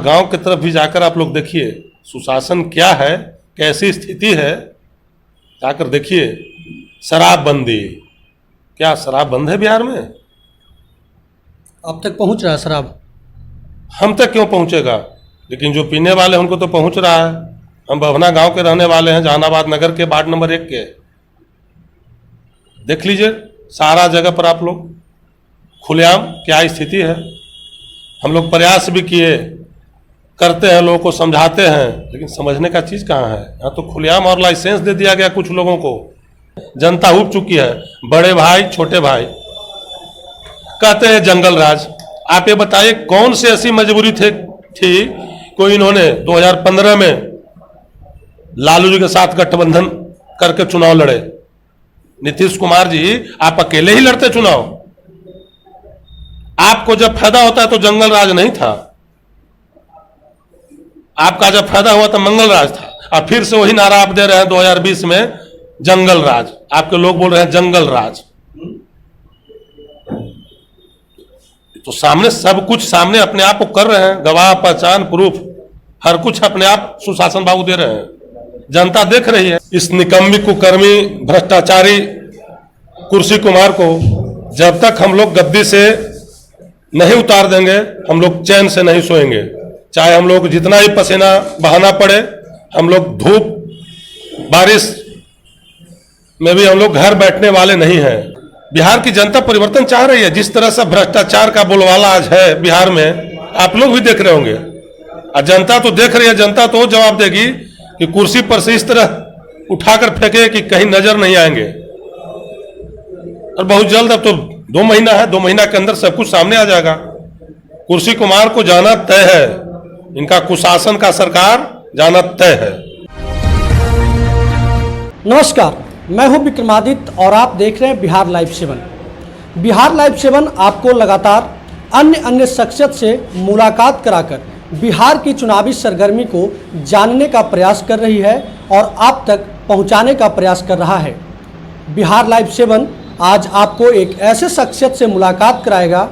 गांव की तरफ भी जाकर आप लोग देखिए सुशासन क्या है, कैसी स्थिति है, जाकर देखिए। शराबबंदी, क्या शराब बंद है बिहार में? अब तक पहुंच रहा है शराब? हम तक क्यों पहुंचेगा, लेकिन जो पीने वाले हैं उनको तो पहुंच रहा है। हम बभना गांव के रहने वाले हैं, जहानाबाद नगर के, वार्ड नंबर 1 के। देख लीजिए सारा जगह पर आप लोग खुलेआम क्या स्थिति है। हम लोग प्रयास भी किए, करते हैं, लोगों को समझाते हैं, लेकिन समझने का चीज कहाँ है। यहाँ तो खुलेआम और लाइसेंस दे दिया गया कुछ लोगों को। जनता उब चुकी है। बड़े भाई छोटे भाई कहते हैं जंगल राज। आप ये बताइए कौन सी ऐसी मजबूरी थी कोई इन्होंने 2015 में लालू जी के साथ गठबंधन करके चुनाव लड़े। नीतीश कुमार जी आप अकेले ही लड़ते चुनाव। आपको जब फायदा होता है तो जंगल राज नहीं था, आपका जब फायदा हुआ तो मंगल राज था। और फिर से वही नारा आप दे रहे हैं 2020 में, जंगल राज। आपके लोग बोल रहे हैं जंगल राज। तो सामने सब कुछ सामने अपने आप को कर रहे हैं, गवाह, पहचान, प्रूफ, हर कुछ अपने आप सुशासन बाबू दे रहे हैं। जनता देख रही है। इस निकम्मी कुकर्मी भ्रष्टाचारी कुर्सी कुमार को जब तक हम लोग गद्दी से नहीं उतार देंगे, हम लोग चैन से नहीं सोएंगे। चाहे हम लोग जितना ही पसीना बहाना पड़े, हम लोग धूप बारिश में भी हम लोग घर बैठने वाले नहीं हैं। बिहार की जनता परिवर्तन चाह रही है। जिस तरह से भ्रष्टाचार का बोलबाला आज है बिहार में, आप लोग भी देख रहे होंगे और जनता तो देख रही है। जनता तो जवाब देगी कि कुर्सी पर से इस तरह उठाकर फेंके कि कहीं नजर नहीं आएंगे। और बहुत जल्द, अब तो 2 महीना है, 2 महीना के अंदर सब कुछ सामने आ जाएगा। कुर्सी कुमार को जाना तय है, इनका कुशासन का सरकार जाना तय है। नमस्कार, मैं हूं विक्रमादित्य और आप देख रहे हैं बिहार लाइव 7। बिहार लाइव 7 आपको लगातार अन्य शख्सियत से मुलाकात कराकर बिहार की चुनावी सरगर्मी को जानने का प्रयास कर रही है और आप तक पहुंचाने का प्रयास कर रहा है। बिहार लाइव 7 आज आपको एक ऐसे शख्सियत से मुलाकात कराएगा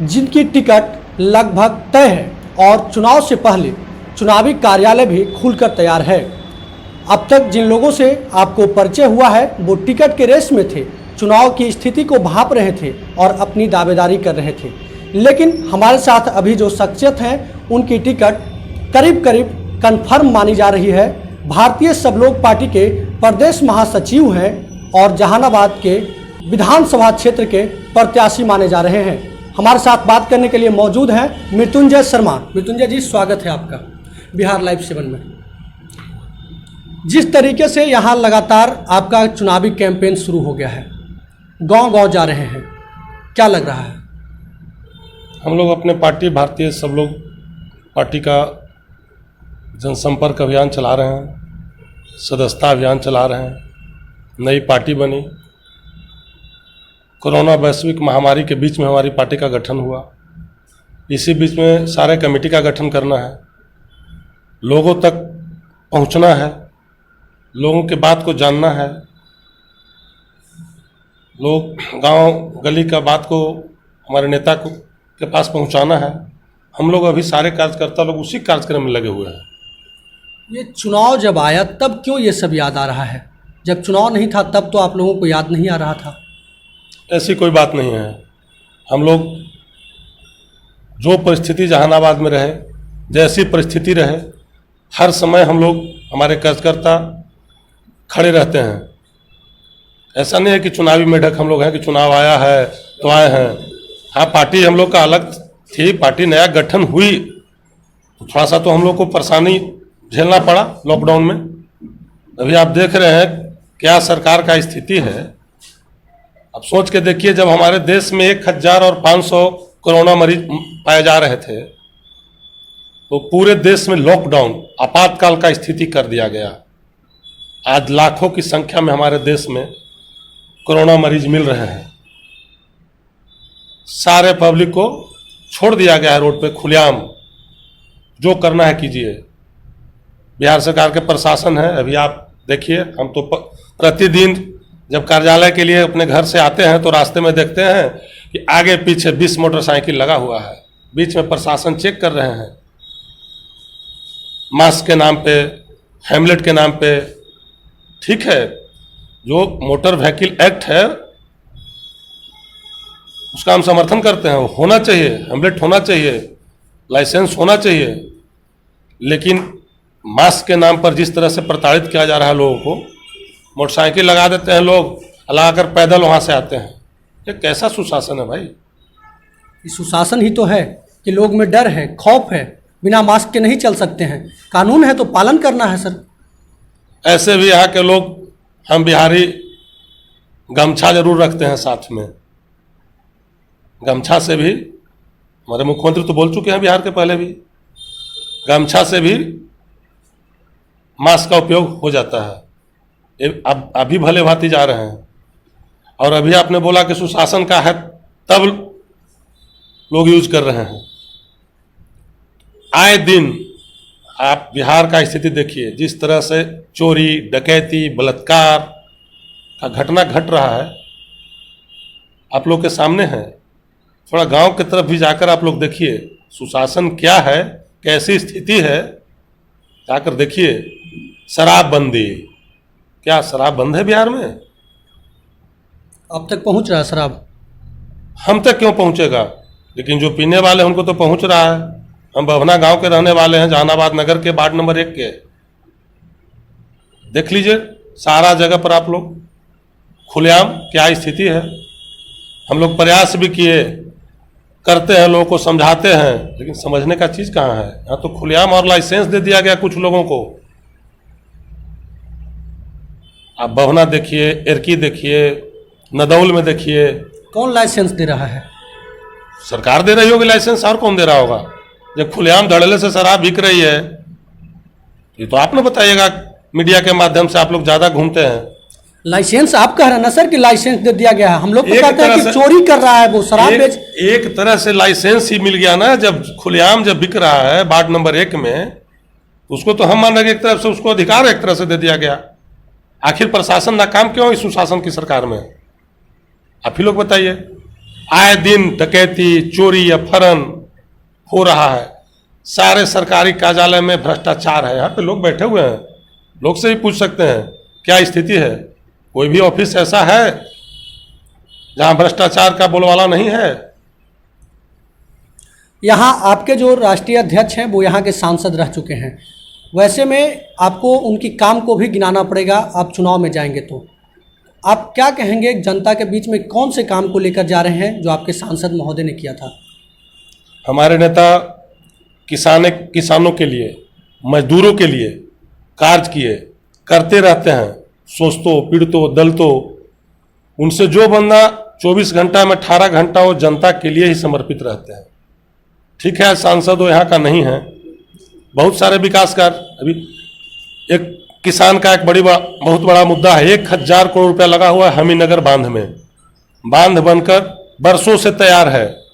जिनकी टिकट लगभग तय है और चुनाव से पहले चुनावी कार्यालय भी खुलकर तैयार है। अब तक जिन लोगों से आपको परिचय हुआ है वो टिकट के रेस में थे, चुनाव की स्थिति को भांप रहे थे और अपनी दावेदारी कर रहे थे। लेकिन हमारे साथ अभी जो शख्सियत हैं उनकी टिकट करीब कंफर्म मानी जा रही है। भारतीय सब लोग पार्टी के प्रदेश महासचिव हैं और जहानाबाद के विधानसभा क्षेत्र के प्रत्याशी माने जा रहे हैं। हमारे साथ बात करने के लिए मौजूद हैं मृत्युंजय शर्मा। मृत्युंजय जी, स्वागत है आपका बिहार लाइव 7 में। जिस तरीके से यहाँ लगातार आपका चुनावी कैंपेन शुरू हो गया है, गांव-गांव जा रहे हैं, क्या लग रहा है? हम लोग अपने पार्टी भारतीय सब लोग पार्टी का जनसंपर्क अभियान चला रहे हैं, सदस्यता अभियान चला रहे हैं। नई पार्टी बनी, कोरोना वैश्विक महामारी के बीच में हमारी पार्टी का गठन हुआ। इसी बीच में सारे कमेटी का गठन करना है, लोगों तक पहुंचना है, लोगों की बात को जानना है, लोग गांव गली का बात को हमारे नेता को के पास पहुंचाना है। हम लोग अभी सारे कार्यकर्ता लोग उसी कार्यक्रम में लगे हुए हैं। ये चुनाव जब आया तब क्यों ये सब याद आ रहा है? जब चुनाव नहीं था तब तो आप लोगों को याद नहीं आ रहा था। ऐसी कोई बात नहीं है। हम लोग जो परिस्थिति जहानाबाद में रहे, जैसी परिस्थिति रहे, हर समय हम लोग, हमारे कार्यकर्ता खड़े रहते हैं। ऐसा नहीं है कि चुनावी मेढक हम लोग हैं कि चुनाव आया है तो आए हैं। हाँ, पार्टी हम लोग का अलग थी, पार्टी नया गठन हुई तो थोड़ा सा तो हम लोग को परेशानी झेलना पड़ा लॉकडाउन में। अभी आप देख रहे हैं क्या सरकार का स्थिति है। अब सोच के देखिए, जब हमारे देश में 1500 कोरोना मरीज पाए जा रहे थे तो पूरे देश में लॉकडाउन, आपातकाल का स्थिति कर दिया गया। आज लाखों की संख्या में हमारे देश में कोरोना मरीज मिल रहे हैं। सारे पब्लिक को छोड़ दिया गया है रोड पे खुलेआम, जो करना है कीजिए। बिहार सरकार के प्रशासन है, अभी आप देखिए, हम तो प्रतिदिन जब कार्यालय के लिए अपने घर से आते हैं तो रास्ते में देखते हैं कि आगे पीछे 20 मोटरसाइकिल लगा हुआ है। बीच में प्रशासन चेक कर रहे हैं। मास्क के नाम पे, हेमलेट के नाम पे। ठीक है, जो मोटर व्हीकल एक्ट है उसका हम समर्थन करते हैं, वो होना चाहिए, हेमलेट होना चाहिए, लाइसेंस होना चाहिए। लेकिन मास्क के नाम पर जिस तरह से प्रताड़ित किया जा रहा है लोगों को, मोटरसाइकिल लगा देते हैं लोग, लगाकर पैदल वहां से आते हैं, ये कैसा सुशासन है भाई? ये सुशासन ही तो है कि लोग में डर है, खौफ है, बिना मास्क के नहीं चल सकते हैं। कानून है तो पालन करना है सर। ऐसे भी यहाँ के लोग, हम बिहारी गमछा जरूर रखते हैं साथ में। गमछा से भी, हमारे मुख्यमंत्री तो बोल चुके हैं बिहार के पहले भी, गमछा से भी मास्क का उपयोग हो जाता है। अब अभी भले भांति जा रहे हैं। और अभी आपने बोला कि सुशासन का है, तब लोग यूज कर रहे हैं। आए दिन आप बिहार का स्थिति देखिए, जिस तरह से चोरी, डकैती, बलात्कार का घटना घट रहा है, आप लोग के सामने है। थोड़ा गांव की तरफ भी जाकर आप लोग देखिए सुशासन क्या है, कैसी स्थिति है, जाकर देखिए। शराबबंदी, क्या शराब बंद है बिहार में? अब तक पहुंच रहा है शराब? हम तक क्यों पहुंचेगा, लेकिन जो पीने वाले हैं उनको तो पहुंच रहा है। हम बभना गांव के रहने वाले हैं, जहानाबाद नगर के, वार्ड नंबर 1 के। देख लीजिए सारा जगह पर आप लोग खुलेआम क्या स्थिति है। हम लोग प्रयास भी किए, करते हैं, लोगों को समझाते हैं, लेकिन समझने का चीज कहाँ है? यहाँ तो खुलेआम और लाइसेंस दे दिया गया कुछ लोगों को। आप बभना देखिए, एरकी देखिए, नदौल में देखिए। कौन लाइसेंस दे रहा है? सरकार दे रही होगी लाइसेंस, और कौन दे रहा होगा? जब खुलेआम धड़ल्ले से शराब बिक रही है, ये तो आप ना बताइएगा, मीडिया के माध्यम से आप लोग ज्यादा घूमते हैं। लाइसेंस आप कह रहे हैं ना सर कि लाइसेंस दे दिया गया है, हम लोग तो एक कहते हैं तरह कि से- चोरी कर रहा है वो, शराब बेच। एक तरह से लाइसेंस ही मिल गया ना, जब खुलेआम जब बिक रहा है वार्ड नंबर 1 में, उसको तो हम मान रहे हैं एक तरफ से उसको अधिकार एक तरह से दे दिया गया। आखिर प्रशासन नाकाम क्यों इस सुशासन की सरकार में? आप ही लोग बताइए। आए दिन डकैती, चोरी, अपहरण हो रहा है। सारे सरकारी कार्यालय में भ्रष्टाचार है। यहाँ पे लोग बैठे हुए हैं, लोग से भी पूछ सकते हैं क्या स्थिति है। कोई भी ऑफिस ऐसा है जहां भ्रष्टाचार का बोलबाला नहीं है? यहाँ आपके जो राष्ट्रीय अध्यक्ष हैं वो यहाँ के सांसद रह चुके हैं, वैसे में आपको उनकी काम को भी गिनाना पड़ेगा। आप चुनाव में जाएंगे तो आप क्या कहेंगे जनता के बीच में, कौन से काम को लेकर जा रहे हैं जो आपके सांसद महोदय ने किया था? हमारे नेता किसानों के लिए, मजदूरों के लिए कार्य किए, करते रहते हैं। सोचतो, पीड़ितों, दलितों, उनसे जो बंदा 24 घंटा में 18 घंटा वो जनता के लिए ही समर्पित रहते हैं। ठीक है, सांसद वो यहाँ का नहीं है। बहुत सारे विकास कार्य, अभी एक किसान का एक बहुत बड़ा मुद्दा है। 1000 करोड़ रुपया लगा हुआ है हमीरनगर बांध में। बांध बनकर बरसों से तैयार है,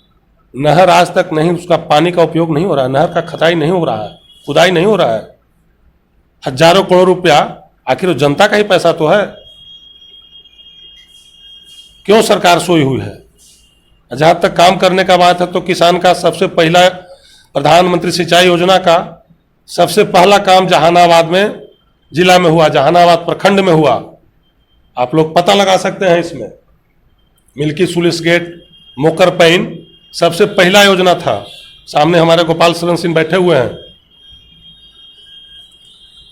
नहर आज तक नहीं, उसका पानी का उपयोग नहीं हो रहा है, नहर का खताई नहीं हो रहा है, खुदाई नहीं हो रहा है। हजारों करोड़ रुपया, आखिर वो जनता का ही पैसा तो है। क्यों सरकार सोई हुई है? जहां तक काम करने का बात है तो किसान का सबसे पहला प्रधानमंत्री सिंचाई योजना का सबसे पहला काम जहानाबाद में जिला में हुआ, जहानाबाद प्रखंड में हुआ। आप लोग पता लगा सकते हैं इसमें। मिल्की सुलिस गेट, मोकर पैन सबसे पहला योजना था। सामने हमारे गोपाल शरण सिंह बैठे हुए हैं।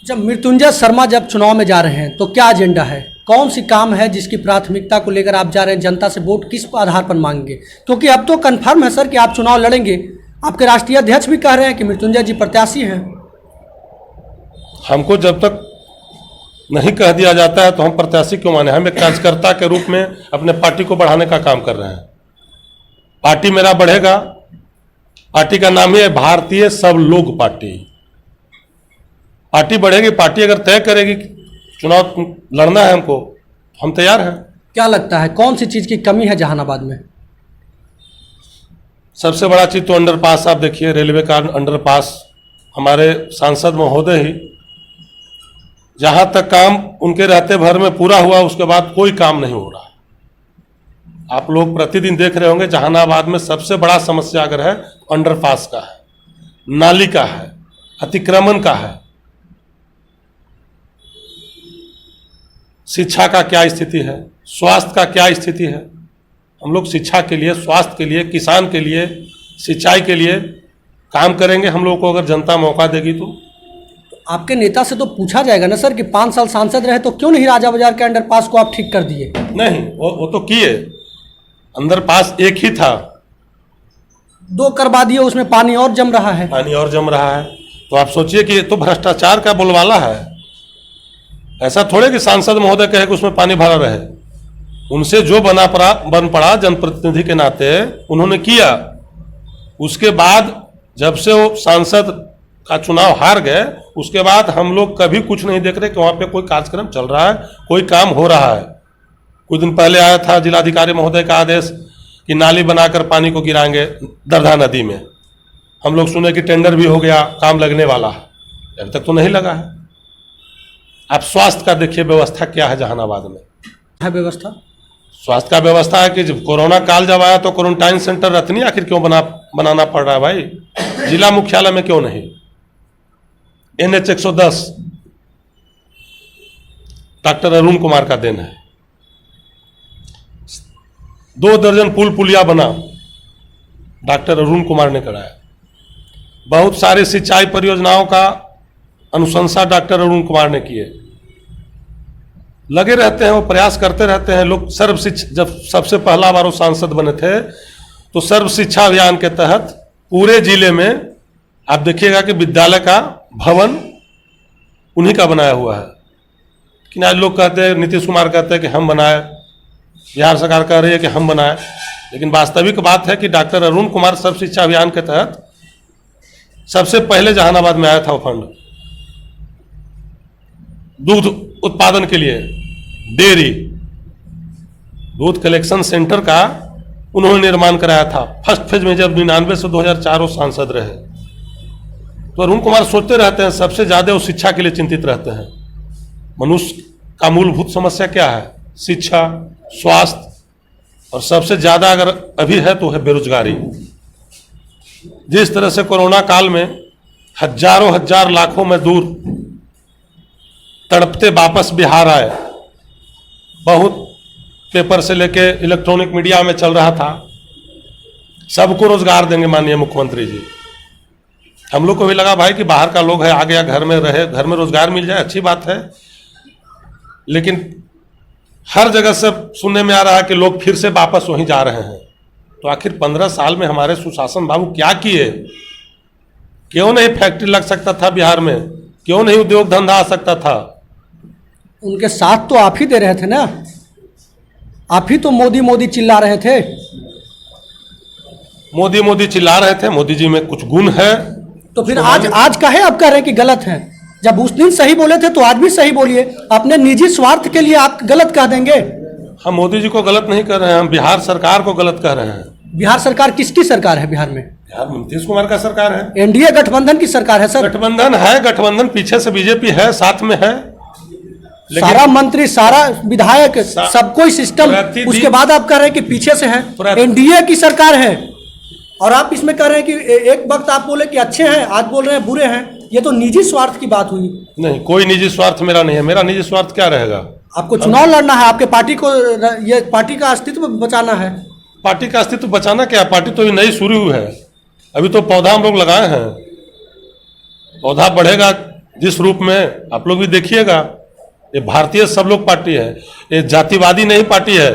जब मृत्युंजय शर्मा जब चुनाव में जा रहे हैं तो क्या एजेंडा है, कौन सी काम है जिसकी प्राथमिकता को लेकर आप जा रहे हैं? जनता से वोट किस आधार पर मांगेंगे? क्योंकि अब तो कंफर्म है सर कि आप चुनाव लड़ेंगे। आपके राष्ट्रीय अध्यक्ष भी कह रहे हैं कि मृत्युंजय जी प्रत्याशी हैं। हमको जब तक नहीं कह दिया जाता है तो हम प्रत्याशी क्यों माने? हम एक कार्यकर्ता के रूप में अपने पार्टी को बढ़ाने का काम कर रहे हैं। पार्टी मेरा बढ़ेगा। पार्टी का नाम ही है भारतीय सब लोग पार्टी। पार्टी बढ़ेगी, पार्टी अगर तय करेगी चुनाव लड़ना है हमको, हम तैयार हैं। क्या लगता है कौन सी चीज़ की कमी है जहानाबाद में? सबसे बड़ा चीज तो अंडरपास। आप देखिए रेलवे का अंडरपास, हमारे सांसद महोदय ही, जहां तक काम उनके रहते भर में पूरा हुआ उसके बाद कोई काम नहीं हो रहा। आप लोग प्रतिदिन देख रहे होंगे जहानाबाद में सबसे बड़ा समस्या अगर है अंडरपास का है, नाली का है। अतिक्रमण का है। शिक्षा का क्या स्थिति है, स्वास्थ्य का क्या स्थिति है। हम लोग शिक्षा के लिए, स्वास्थ्य के लिए, किसान के लिए, सिंचाई के लिए काम करेंगे हम लोग को, अगर जनता मौका देगी तो। आपके नेता से तो पूछा जाएगा ना सर कि 5 साल सांसद रहे तो क्यों नहीं राजा बाजार के अंडरपास को आप ठीक कर दिए? नहीं, वो तो किए, अंडरपास एक ही था, 2 करवा दिए, उसमें पानी और जम रहा है। पानी और जम रहा है। तो आप सोचिए कि ये तो भ्रष्टाचार का बोलबाला है। ऐसा थोड़े कि सांसद महोदय कहे कि उसमें पानी भरा रहे। उनसे जो बन पड़ा जनप्रतिनिधि के नाते उन्होंने किया। उसके बाद जब से वो सांसद का चुनाव हार गए, उसके बाद हम लोग कभी कुछ नहीं देख रहे कि वहां पे कोई कार्यक्रम चल रहा है, कोई काम हो रहा है। कुछ दिन पहले आया था जिलाधिकारी महोदय का आदेश कि नाली बनाकर पानी को गिराएंगे दरधा नदी में। हम लोग सुने कि टेंडर भी हो गया, काम लगने वाला है, अभी तक तो नहीं लगा है। आप स्वास्थ्य का देखिए व्यवस्था क्या है जहानाबाद में। है व्यवस्था, स्वास्थ्य का व्यवस्था है कि जब कोरोना काल जब आया तो क्वारंटाइन सेंटर रतनी आखिर क्यों बनाना पड़ रहा है भाई? जिला मुख्यालय में क्यों नहीं? NH 110 डॉक्टर अरुण कुमार का देन है। 2 दर्जन पुल पुलिया बना, डॉक्टर अरुण कुमार ने कराया। बहुत सारी सिंचाई परियोजनाओं का अनुशंसा डॉक्टर अरुण कुमार ने किए। लगे रहते हैं, वो प्रयास करते रहते हैं। लोग सर्व शिक्षा, जब सबसे पहला बार वो सांसद बने थे तो सर्व शिक्षा अभियान के तहत पूरे जिले में आप देखिएगा कि विद्यालय का भवन उन्हीं का बनाया हुआ है। लेकिन आज लोग कहते हैं, नीतीश कुमार कहते हैं कि हम बनाए, बिहार सरकार कह रही है कि हम बनाए, लेकिन वास्तविक बात है कि डॉक्टर अरुण कुमार सर्व शिक्षा अभियान के तहत सबसे पहले जहानाबाद में आया था वो फंड। दूध उत्पादन के लिए डेयरी दूध कलेक्शन सेंटर का उन्होंने निर्माण कराया था फर्स्ट फेज में, जब 99 से 2004 वो सांसद रहे। तो अरुण कुमार सोचते रहते हैं, सबसे ज्यादा वो शिक्षा के लिए चिंतित रहते हैं। मनुष्य का मूलभूत समस्या क्या है? शिक्षा, स्वास्थ्य, और सबसे ज्यादा अगर अभी है तो है बेरोजगारी। जिस तरह से कोरोना काल में हजारों हजार लाखों मजदूर तड़पते वापस बिहार आए, बहुत पेपर से लेके इलेक्ट्रॉनिक मीडिया में चल रहा था, सबको रोजगार देंगे माननीय मुख्यमंत्री जी। हम लोग को भी लगा भाई कि बाहर का लोग है, आ गया, घर में रहे, घर में रोजगार मिल जाए, अच्छी बात है। लेकिन हर जगह से सुनने में आ रहा है कि लोग फिर से वापस वहीं जा रहे हैं। तो आखिर 15 साल में हमारे सुशासन बाबू क्या किए? क्यों नहीं फैक्ट्री लग सकता था बिहार में? क्यों नहीं उद्योग धंधा आ सकता था? उनके साथ तो आप ही दे रहे थे ना, आप ही तो मोदी मोदी चिल्ला रहे थे। मोदी मोदी चिल्ला रहे थे, मोदी जी में कुछ गुण है। तो फिर आज काहे आप कह रहे हैं कि गलत है? जब उस दिन सही बोले थे तो आज भी सही बोलिए। अपने निजी स्वार्थ के लिए आप गलत कह देंगे। हम मोदी जी को गलत नहीं कर रहे हैं, हम बिहार सरकार को गलत कह रहे हैं। बिहार सरकार किसकी सरकार है? बिहार में बिहार नीतीश कुमार का सरकार है। एनडीए गठबंधन की सरकार है सर। गठबंधन है, गठबंधन पीछे से बीजेपी है, साथ में है, सारा मंत्री, सारा विधायक, सब कोई सिस्टम। उसके बाद आप कह रहे हैं कि पीछे से है। एनडीए की सरकार है और आप इसमें कह रहे हैं कि एक वक्त आप बोले कि अच्छे हैं, आज बोल रहे हैं बुरे हैं। ये तो निजी स्वार्थ की बात हुई। नहीं, कोई निजी स्वार्थ मेरा नहीं है। मेरा निजी स्वार्थ क्या रहेगा? आपको चुनाव लड़ना है, आपके पार्टी को, ये पार्टी का अस्तित्व बचाना है। पार्टी का अस्तित्व बचाना क्या? पार्टी तो अभी नई शुरू हुई है, अभी तो पौधा हम लोग लगाए हैं। पौधा बढ़ेगा जिस रूप में, आप लोग भी देखिएगा। ये भारतीय सब लोग पार्टी है, ये जातिवादी नहीं पार्टी है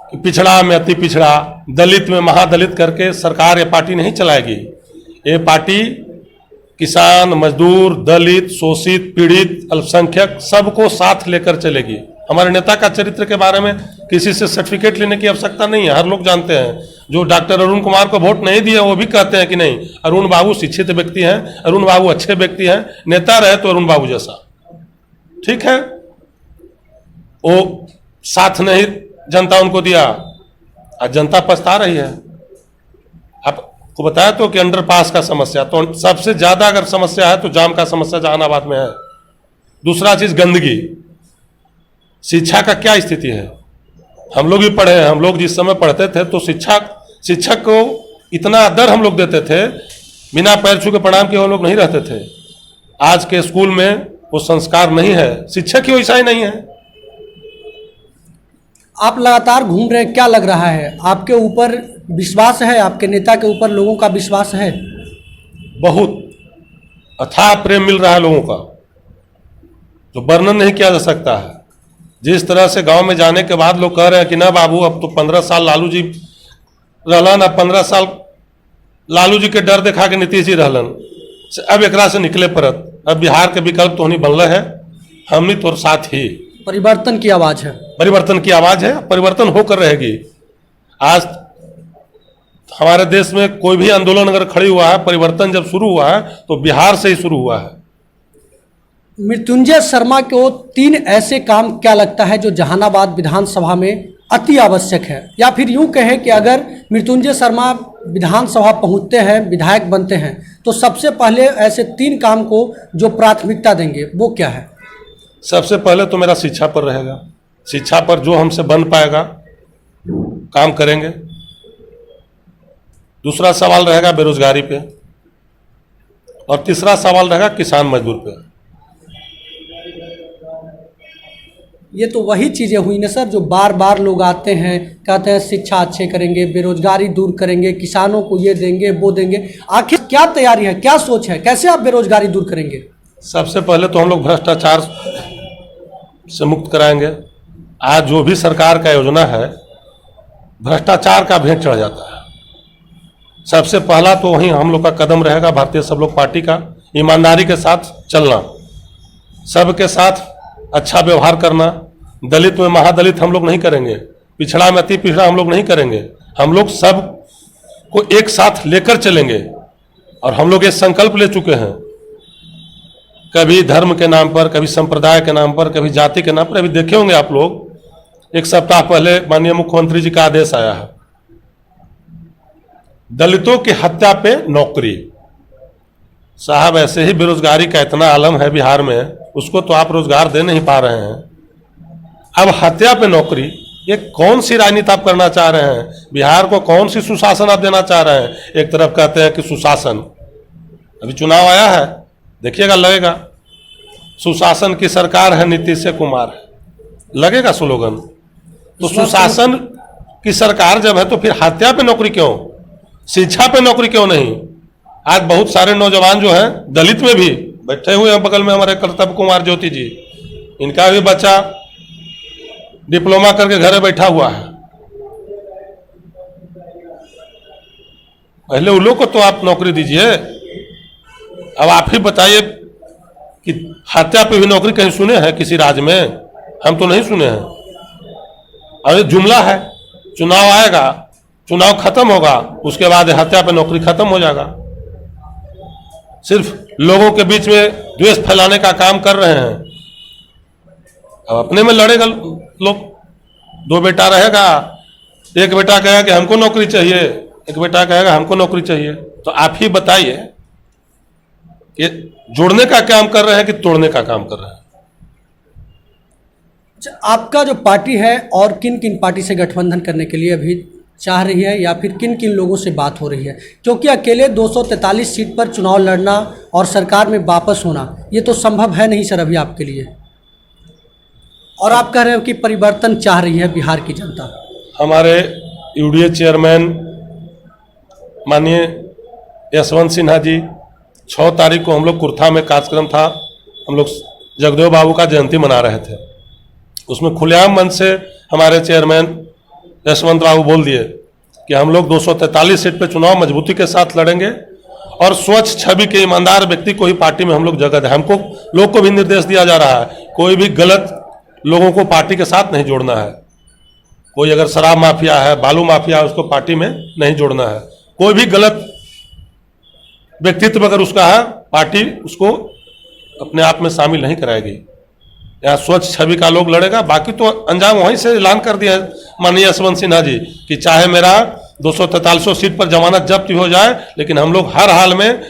कि पिछड़ा में अति पिछड़ा, दलित में महादलित करके सरकार ये पार्टी नहीं चलाएगी। ये पार्टी किसान, मजदूर, दलित, शोषित, पीड़ित, अल्पसंख्यक सबको साथ लेकर चलेगी। हमारे नेता का चरित्र के बारे में किसी से सर्टिफिकेट लेने की आवश्यकता नहीं है, हर लोग जानते हैं। जो डॉक्टर अरुण कुमार को वोट नहीं दिए वो भी कहते हैं कि नहीं, अरुण बाबू शिक्षित व्यक्ति हैं, अरुण बाबू अच्छे व्यक्ति हैं, नेता रहे तो अरुण बाबू जैसा। ठीक है, वो साथ नहीं जनता उनको दिया, आज जनता पछता रही है। आपको बताया तो कि अंडरपास का समस्या, तो सबसे ज्यादा अगर समस्या है तो जाम का समस्या जहानाबाद में है। दूसरा चीज गंदगी। शिक्षा का क्या स्थिति है? हम लोग भी पढ़े हैं, हम लोग जिस समय पढ़ते थे तो शिक्षक को इतना आदर हम लोग देते थे, बिना पैर छू के प्रणाम किए वो लोग नहीं रहते थे। आज के स्कूल में वो संस्कार नहीं है, शिक्षक ही वैसा ही नहीं है। आप लगातार घूम रहे हैं, क्या लग रहा है आपके ऊपर? विश्वास है आपके नेता के ऊपर? लोगों का विश्वास है? बहुत अथाह प्रेम मिल रहा है लोगों का, जो वर्णन नहीं किया जा सकता है। जिस तरह से गांव में जाने के बाद लोग कह रहे हैं कि ना बाबू अब तो 15 साल लालू जी रहलन, अब 15 साल लालू जी के डर दिखा के नीतीश जी रहलन, अब एकरा से निकले परत, अब बिहार के विकल्प तो नहीं बनल है, हमनी तो साथ ही। परिवर्तन की आवाज है, परिवर्तन की आवाज है, परिवर्तन होकर रहेगी। आज हमारे देश में कोई भी आंदोलन अगर खड़ी हुआ है, परिवर्तन जब शुरू हुआ है तो बिहार से ही शुरू हुआ है। मृत्युंजय शर्मा को 3 ऐसे काम क्या लगता है जो जहानाबाद विधानसभा में अति आवश्यक है, या फिर यूं कहें कि अगर मृत्युंजय शर्मा विधानसभा पहुंचते हैं, विधायक बनते हैं, तो सबसे पहले ऐसे 3 काम को जो प्राथमिकता देंगे वो क्या है? सबसे पहले तो मेरा शिक्षा पर रहेगा, शिक्षा पर जो हमसे बन पाएगा काम करेंगे। दूसरा सवाल रहेगा बेरोजगारी पे, और तीसरा सवाल रहेगा किसान मजदूर पे। ये तो वही चीज़ें हुई ना सर, जो बार बार लोग आते हैं, कहते हैं शिक्षा अच्छे करेंगे, बेरोजगारी दूर करेंगे, किसानों को ये देंगे वो देंगे। आखिर क्या तैयारी है, क्या सोच है, कैसे आप बेरोजगारी दूर करेंगे? सबसे पहले तो हम लोग भ्रष्टाचार से मुक्त कराएंगे। आज जो भी सरकार का योजना है, भ्रष्टाचार का भेंट चढ़ जाता है। सबसे पहला तो वहीं हम लोग का कदम रहेगा, भारतीय सब लोग पार्टी का, ईमानदारी के साथ चलना, सबके साथ अच्छा व्यवहार करना। दलित में महादलित हम लोग नहीं करेंगे, पिछड़ा में अति पिछड़ा हम लोग नहीं करेंगे। हम लोग सब को एक साथ लेकर चलेंगे, और हम लोग ये संकल्प ले चुके हैं, कभी धर्म के नाम पर, कभी संप्रदाय के नाम पर, कभी जाति के नाम पर। अभी देखे होंगे आप लोग, 1 सप्ताह पहले माननीय मुख्यमंत्री जी का आदेश आया है, दलितों की हत्या पे नौकरी। साहब ऐसे ही बेरोजगारी का इतना आलम है बिहार में, उसको तो आप रोजगार दे नहीं पा रहे हैं, अब हत्या पे नौकरी। ये कौन सी राजनीति आप करना चाह रहे हैं? बिहार को कौन सी सुशासन आप देना चाह रहे हैं? एक तरफ कहते हैं कि सुशासन, अभी चुनाव आया है, देखिएगा लगेगा सुशासन की सरकार है, नीतीश कुमार है, लगेगा स्लोगन। तो सुशासन की सरकार जब है तो फिर हत्या पे नौकरी क्यों, शिक्षा पे नौकरी क्यों नहीं? आज बहुत सारे नौजवान जो हैं दलित में भी बैठे हुए हैं, बगल में हमारे कर्तव्य कुमार ज्योति जी, इनका भी बच्चा डिप्लोमा करके घरे बैठा हुआ है। पहले उन लोग को तो आप नौकरी दीजिए। अब आप ही बताइए कि हत्या पे भी नौकरी कहीं सुने हैं किसी राज्य में? हम तो नहीं सुने हैं। अरे जुमला है, चुनाव आएगा, चुनाव खत्म होगा, उसके बाद हत्या पे नौकरी खत्म हो जाएगा। सिर्फ लोगों के बीच में द्वेष फैलाने का काम कर रहे हैं। अब अपने में लड़ेगा लोग, 2 बेटा रहेगा, एक बेटा कहेगा कि हमको नौकरी चाहिए, एक बेटा कहेगा हमको नौकरी चाहिए। तो आप ही बताइए, ये जोड़ने का काम कर रहे हैं कि तोड़ने का काम कर रहे हैं? आपका जो पार्टी है और किन किन पार्टी से गठबंधन करने के लिए अभी चाह रही है, या फिर किन किन लोगों से बात हो रही है? क्योंकि अकेले 243 सीट पर चुनाव लड़ना और सरकार में वापस होना, ये तो संभव है नहीं सर अभी आपके लिए। और आप कह रहे हो कि परिवर्तन चाह रही है बिहार की जनता। हमारे यूडीए चेयरमैन माननीय यशवंत सिन्हा जी, 6 तारीख को हम लोग कुर्था में कार्यक्रम था, हम लोग जगदेव बाबू का जयंती मना रहे थे। उसमें खुलेआम मन से हमारे चेयरमैन यशवंत बाबू बोल दिए कि हम लोग 243 सीट पे चुनाव मजबूती के साथ लड़ेंगे, और स्वच्छ छवि के ईमानदार व्यक्ति को ही पार्टी में हम लोग जगह दें। हमको लोग को भी निर्देश दिया जा रहा है, कोई भी गलत लोगों को पार्टी के साथ नहीं जोड़ना है। कोई अगर शराब माफिया है, बालू माफिया है, उसको पार्टी में नहीं जोड़ना है। कोई भी गलत व्यक्तित्व अगर उसका है, पार्टी उसको अपने आप में शामिल नहीं कराएगी। यहाँ स्वच्छ छवि का लोग लड़ेगा, बाकी तो अंजाम वहीं से ऐलान कर दिया है माननीय यशवंत सिन्हा जी कि चाहे मेरा 243 सीट पर जमानत जब्त हो जाए, लेकिन हम लोग हर हाल में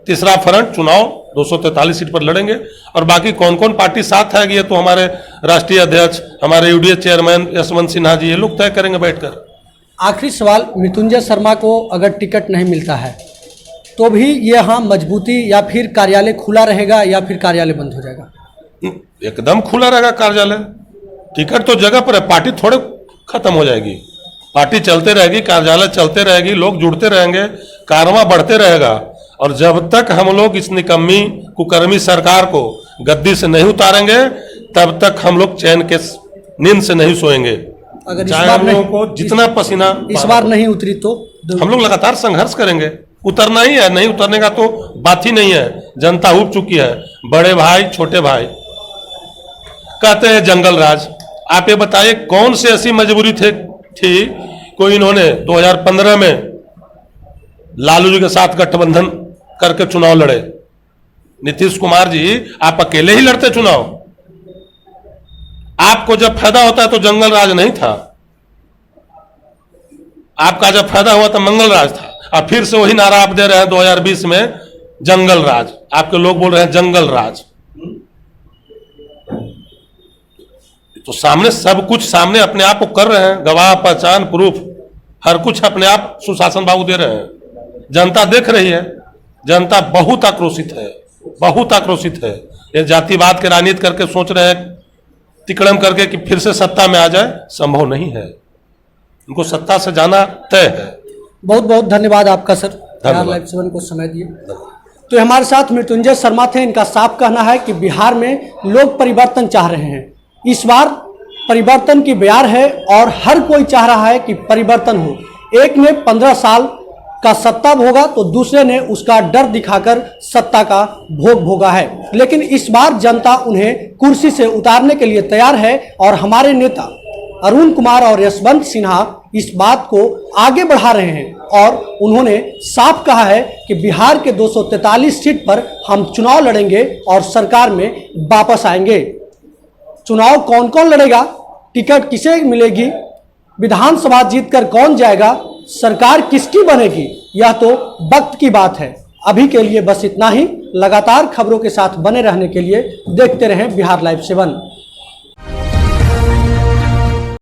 तीसरा फ्रंट चुनाव 243 सीट पर लड़ेंगे। और बाकी कौन कौन पार्टी साथ है, ये तो हमारे राष्ट्रीय अध्यक्ष, हमारे यूडीए चेयरमैन यशवंत सिन्हा जी, ये लोग तय करेंगे बैठकर। आखिरी सवाल, मृत्युंजय शर्मा को अगर टिकट नहीं मिलता है तो भी यहाँ मजबूती या फिर कार्यालय खुला रहेगा या फिर कार्यालय बंद हो जाएगा? एकदम खुला रहेगा कार्यालय। टिकट तो जगह पर है, पार्टी थोड़े खत्म हो जाएगी। पार्टी चलते रहेगी, कार्यालय चलते रहेगी, लोग जुड़ते रहेंगे, कारवां बढ़ते रहेगा। और जब तक हम लोग इस निकम्मी कुकर्मी सरकार को गद्दी से नहीं उतारेंगे तब तक हम लोग चैन के नींद से नहीं सोएंगे। अगर इस चाहे बार हम नहीं, लोगों को जितना पसीना इस बार नहीं उतरी तो हम लोग लगातार संघर्ष करेंगे। उतरना ही है, नहीं उतरने का तो बात ही नहीं है। जनता उब चुकी है, बड़े भाई छोटे भाई कहते हैं जंगल राज। आप ये बताइए कौन सी ऐसी मजबूरी थी कोई इन्होंने 2015 में लालू जी के साथ गठबंधन करके चुनाव लड़े। नीतीश कुमार जी आप अकेले ही लड़ते चुनाव। आपको जब फायदा होता है तो जंगल राज नहीं था, आपका जब फायदा हुआ तो मंगल राज था। और फिर से वही नारा आप दे रहे हैं 2020 में जंगल राज। आपके लोग बोल रहे हैं जंगल राज। तो सामने सब कुछ सामने अपने आप को कर रहे हैं, गवाह पहचान प्रूफ हर कुछ अपने आप सुशासन बाबू दे रहे हैं। जनता देख रही है, जनता बहुत आक्रोशित है, बहुत आक्रोशित है। ये जातिवाद के राजनीति करके सोच रहे हैं तिकड़म करके कि फिर से सत्ता में आ जाए, संभव नहीं है। उनको सत्ता से जाना तय है। बहुत बहुत धन्यवाद आपका सर, धन्यवाद। लाइव 7 को समय दिए। तो हमारे साथ मृत्युंजय शर्मा थे। इनका साफ कहना है कि बिहार में लोग परिवर्तन चाह रहे हैं। इस बार परिवर्तन की बयार है और हर कोई चाह रहा है कि परिवर्तन हो। एक ने 15 साल का सत्ता भोगा तो दूसरे ने उसका डर दिखाकर सत्ता का भोग भोगा है। लेकिन इस बार जनता उन्हें कुर्सी से उतारने के लिए तैयार है और हमारे नेता अरुण कुमार और यशवंत सिन्हा इस बात को आगे बढ़ा रहे हैं। और उन्होंने साफ कहा है कि बिहार के 243 सीट पर हम चुनाव लड़ेंगे और सरकार में वापस आएंगे। चुनाव कौन कौन लड़ेगा, टिकट किसे मिलेगी, विधानसभा जीतकर कौन जाएगा, सरकार किसकी बनेगी, यह तो वक्त की बात है। अभी के लिए बस इतना ही। लगातार खबरों के साथ बने रहने के लिए देखते रहें बिहार लाइव 7।